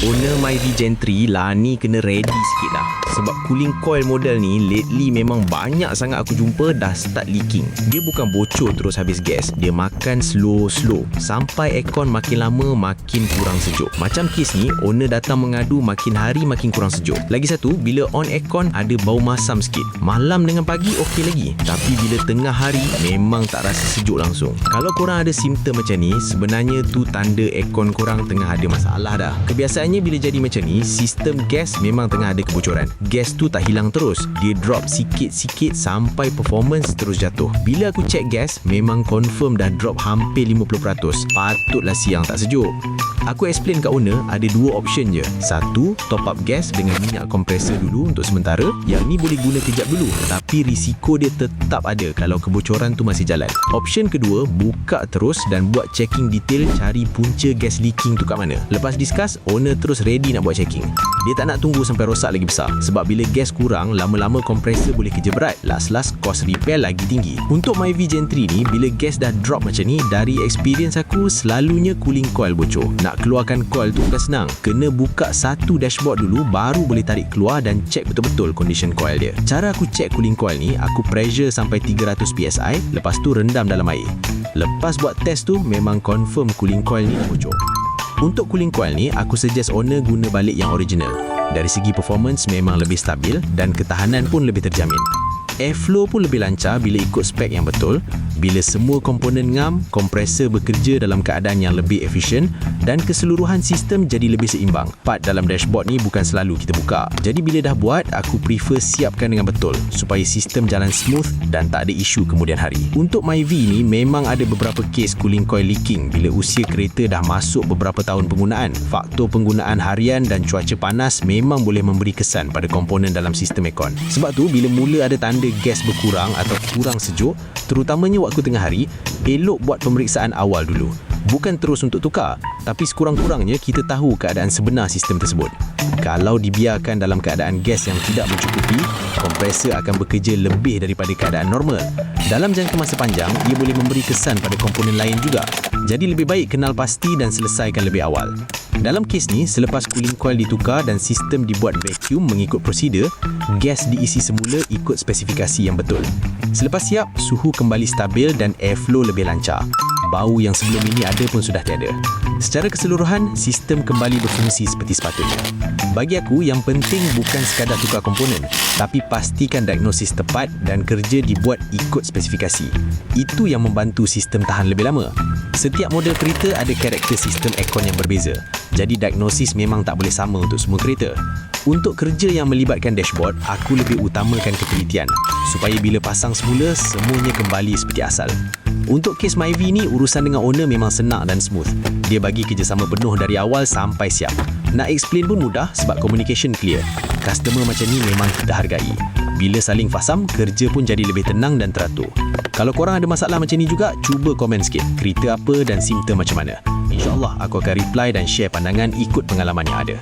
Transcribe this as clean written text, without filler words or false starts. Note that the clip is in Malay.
Owner Myvi Gen 3 lah ni kena ready sikit dah. Sebab cooling coil model ni lately memang banyak sangat aku jumpa dah start leaking. Dia bukan bocor terus habis gas, dia makan slow sampai aircon makin lama makin kurang sejuk. Macam kes ni, owner datang mengadu makin hari makin kurang sejuk. Lagi satu, bila on aircon ada bau masam sikit. Malam dengan pagi okey lagi, tapi bila tengah hari memang tak rasa sejuk langsung. Kalau korang ada simptom macam ni, sebenarnya tu tanda aircon korang tengah ada masalah dah. Kebiasaannya bila jadi macam ni, sistem gas memang tengah ada kebocoran. Gas tu tak hilang terus, dia drop sikit-sikit sampai performance terus jatuh. Bila aku check gas, memang confirm dah drop hampir 50%. Patutlah siang tak sejuk. Aku explain kat owner ada dua option je. Satu, top up gas dengan minyak kompresor dulu untuk sementara. Yang ni boleh guna kejap dulu, tapi risiko dia tetap ada kalau kebocoran tu masih jalan. Option kedua, buka terus dan buat checking detail, cari punca gas leaking tu kat mana. Lepas discuss, owner terus ready nak buat checking. Dia tak nak tunggu sampai rosak lagi besar. Sebab bila gas kurang, lama-lama kompresor boleh kerja berat. Last cost repair lagi tinggi. Untuk Myvi Gen 3 ni, bila gas dah drop macam ni, dari experience aku, selalunya cooling coil bocor. Nak keluarkan coil tu bukan senang. Kena buka satu dashboard dulu, baru boleh tarik keluar dan check betul-betul condition coil dia. Cara aku check cooling coil ni, aku pressure sampai 300 PSI, lepas tu rendam dalam air. Lepas buat test tu, memang confirm cooling coil ni dah bocor. Untuk cooling coil ni, aku suggest owner guna balik yang original. Dari segi performance memang lebih stabil dan ketahanan pun lebih terjamin. Airflow pun lebih lancar bila ikut spek yang betul. Bila semua komponen ngam, kompresor bekerja dalam keadaan yang lebih efisien dan keseluruhan sistem jadi lebih seimbang. Part dalam dashboard ni bukan selalu kita buka. Jadi bila dah buat, aku prefer siapkan dengan betul supaya sistem jalan smooth dan tak ada isu kemudian hari. Untuk Myvi ni memang ada beberapa kes cooling coil leaking bila usia kereta dah masuk beberapa tahun penggunaan. Faktor penggunaan harian dan cuaca panas memang boleh memberi kesan pada komponen dalam sistem aircon. Sebab tu bila mula ada tanda gas berkurang atau kurang sejuk, terutamanya waktu tengah hari, elok buat pemeriksaan awal dulu. Bukan terus untuk tukar, tapi sekurang-kurangnya kita tahu keadaan sebenar sistem tersebut. Kalau dibiarkan dalam keadaan gas yang tidak mencukupi, kompresor akan bekerja lebih daripada keadaan normal. Dalam jangka masa panjang, ia boleh memberi kesan pada komponen lain juga. Jadi lebih baik kenal pasti dan selesaikan lebih awal. Dalam kes ni, selepas cooling coil ditukar dan sistem dibuat vacuum mengikut prosedur, gas diisi semula ikut spesifikasi yang betul. Selepas siap, suhu kembali stabil dan airflow lebih lancar. Bau yang sebelum ini ada pun sudah tiada. Secara keseluruhan, sistem kembali berfungsi seperti sepatutnya. Bagi aku, yang penting bukan sekadar tukar komponen, tapi pastikan diagnosis tepat dan kerja dibuat ikut spesifikasi. Itu yang membantu sistem tahan lebih lama. Setiap model kereta ada karakter sistem aircon yang berbeza. Jadi diagnosis memang tak boleh sama untuk semua kereta. Untuk kerja yang melibatkan dashboard, aku lebih utamakan ketelitian supaya bila pasang semula, semuanya kembali seperti asal. Untuk kes Myvi ni, urusan dengan owner memang senang dan smooth. Dia bagi kerjasama penuh dari awal sampai siap. Nak explain pun mudah sebab communication clear. Customer macam ni memang kita hargai. Bila saling faham, kerja pun jadi lebih tenang dan teratur. Kalau korang ada masalah macam ni juga, cuba komen sikit. Kereta apa dan simptom macam mana. InsyaAllah aku akan reply dan share pandangan ikut pengalaman yang ada.